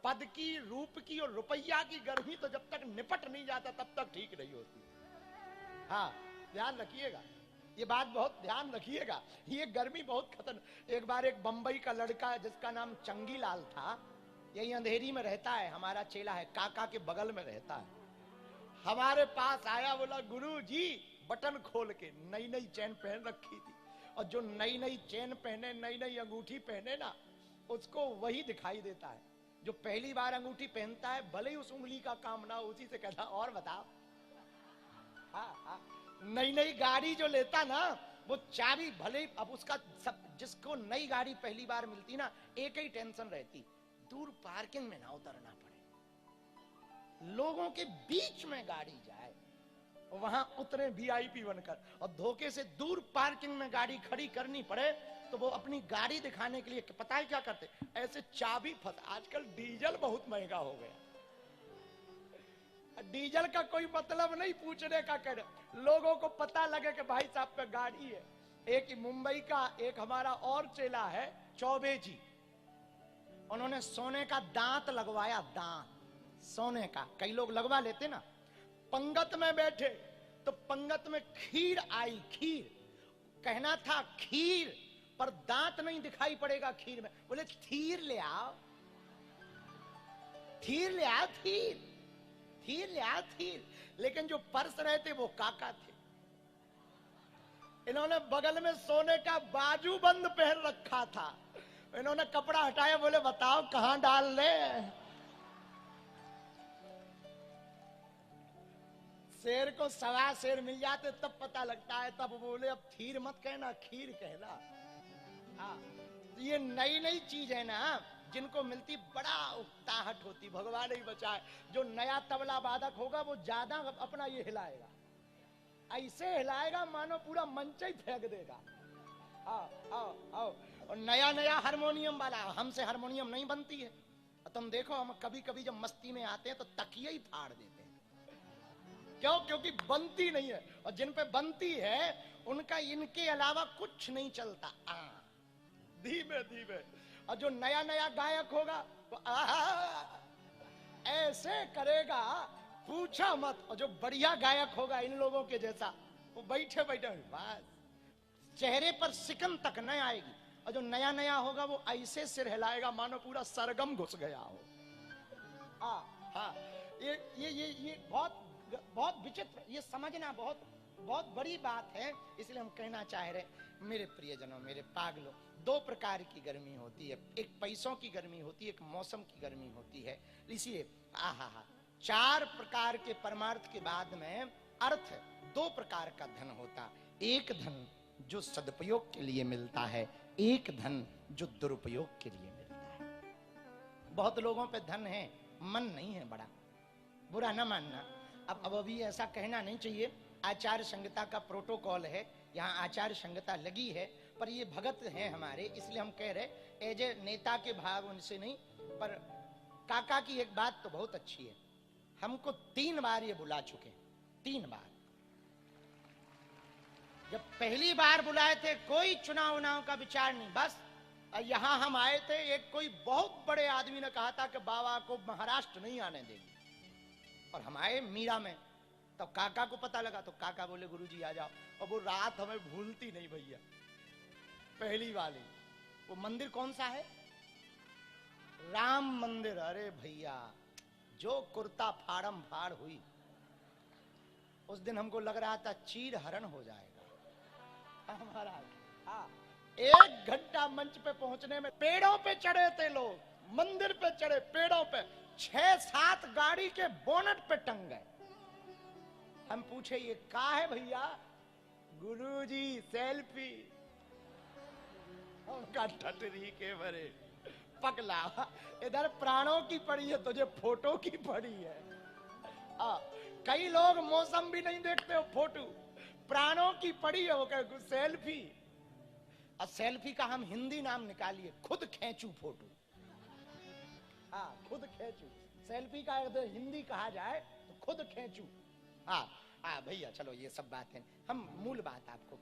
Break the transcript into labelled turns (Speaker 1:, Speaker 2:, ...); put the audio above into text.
Speaker 1: पद की, रूप की और रुपया की गर्मी तो जब तक निपट नहीं जाता तब तक ठीक नहीं होती। हाँ, ध्यान रखिएगा, ये बात बहुत ध्यान रखिएगा, ये गर्मी बहुत खतरनाक। एक बार एक बंबई का लड़का जिसका नाम चंगीलाल था, यही अंधेरी में रहता है, हमारा चेला है, काका के बगल में रहता है, हमारे पास आया, बोला गुरु जी बटन खोल के, नई नई चेन पहन रखी थी, और जो नई नई चेन पहने, नई नई अंगूठी पहने ना, उसको वही दिखाई देता है जो पहली बार अंगूठी पहनता है, भले ही उस उंगली का काम ना, उसी से कहता और बताओ। हाँ हाँ, नई नई गाड़ी जो लेता ना, वो चाबी भले, अब उसका सब, जिसको नई गाड़ी पहली बार मिलती ना, एक ही टेंशन रहती, दूर पार्किंग में ना उतरना पड़े, लोगों के बीच में गाड़ी जाए, वहां उतरे वीआईपी बनकर, और धोखे से दूर पार्किंग में गाड़ी खड़ी करनी पड़े तो वो अपनी गाड़ी दिखाने के लिए पता है क्या करते, ऐसे चाबी फंस, आजकल डीजल बहुत महंगा हो गया, डीजल का कोई मतलब नहीं पूछने का, कर लोगों को पता लगे कि भाई साहब पे गाड़ी है। एक मुंबई का एक हमारा और चेला है चौबे जी, उन्होंने सोने का दांत लगवाया, दांत सोने का, कई लोग लगवा लेते ना, पंगत में बैठे तो पंगत में खीर आई, खीर कहना था खीर, पर दांत नहीं दिखाई पड़ेगा खीर में, बोले थीर ले आओ, थीर ले आओ, थीर थीर ले आओ, थीर। लेकिन जो पर्स रहे थे वो काका थे, इन्होंने बगल में सोने का बाजू बंद पहन रखा था, इन्होंने कपड़ा हटाया, बोले बताओ कहां डाल ले, शेर को सवा शेर मिल जाते तब पता लगता है, तब बोले अब थीर मत कहना, खीर कहना। हाँ, ये नई नई चीज है ना, जिनको मिलती बड़ा उकताहट होती, भगवान ही बचाए। जो नया तबला वादक होगा वो ज्यादा अपना ये हिलाएगा, ऐसे हिलाएगा मानो पूरा मंच ही फेंक देगा। आओ आओ आओ, और नया नया हारमोनियम वाला, हमसे हारमोनियम नहीं बनती है, तुम देखो हम कभी कभी जब मस्ती में आते हैं तो तकिया ही फाड़ देते हैं, क्यों? क्योंकि बनती नहीं है, और जिन पे बनती है उनका इनके अलावा कुछ नहीं चलता। धीमे धीमे, और जो नया नया गायक होगा वो ऐसे करेगा पूछा मत, और जो बढ़िया गायक होगा इन लोगों के जैसा, वो बैठे बैठे बस चेहरे पर सिकन तक न आएगी, और जो नया नया होगा वो ऐसे सिर हिलाएगा मानो पूरा सरगम घुस गया हो। हाँ, ये बहुत बहुत विचित्र, ये समझना बहुत बहुत बड़ी बात है। इसलिए हम कहना चाह रहे, मेरे प्रियजनों, मेरे पागलों, दो प्रकार की गर्मी होती है, एक पैसों की गर्मी होती है, एक मौसम की गर्मी होती है। इसलिए चार प्रकार के परमार्थ के बाद में अर्थ दो प्रकार का धन होता, एक धन जो सदुपयोग के लिए मिलता है, एक धन जो दुरुपयोग के लिए मिलता है। बहुत लोगों पे धन है, मन नहीं है, बड़ा बुरा ना मानना। अब अभी ऐसा कहना नहीं चाहिए, आचार संहिता का प्रोटोकॉल है, यहाँ आचार संहिता लगी है, पर ये भगत हैं हमारे, इसलिए हम कह रहे एज ए नेता के भाव उनसे नहीं। पर काका की एक बात तो बहुत अच्छी है, हमको 3 बार ये बुला चुके, 3 बार। जब पहली बार बुलाए थे कोई चुनाव उनाव का विचार नहीं, बस यहाँ हम आए थे, एक कोई बहुत बड़े आदमी ने कहा था कि बाबा को महाराष्ट्र नहीं आने देंगे, और हम आए मीरा में, तब तो काका को पता लगा, तो काका बोले गुरुजी आ जाओ, और वो रात हमें भूलती नहीं भैया, पहली वाली। वो मंदिर कौन सा है? राम मंदिर। अरे भैया, जो कुर्ता फाड़म फाड़ हुई उस दिन, हमको लग रहा था चीर हरण हो जाएगा हमारा। हाँ, 1 घंटा मंच पे पहुंचने में, पेड़ों पे चढ़े थे लोग, मंदिर पे चढ़े, पेड़ों पे 6-7 गाड़ी के बोनट पे टंग गए। हम पूछे ये का है भैया? गुरुजी सेल्फी। उनका टटरी के भरे पगला, इधर प्राणों की पड़ी है, तुझे फोटो की पड़ी है। कई लोग मौसम भी नहीं देखते हो, फोटो प्राणों की पड़ी है, वो कहे सेल्फी। और सेल्फी का हम हिंदी नाम निकालिए, खुद खींचू फोटो। खुद खींचू, सेल्फी का अगर हिंदी कहा जाए तो खुद खींचू। भैया चलो ये सब बात है, हम मूल बात आपको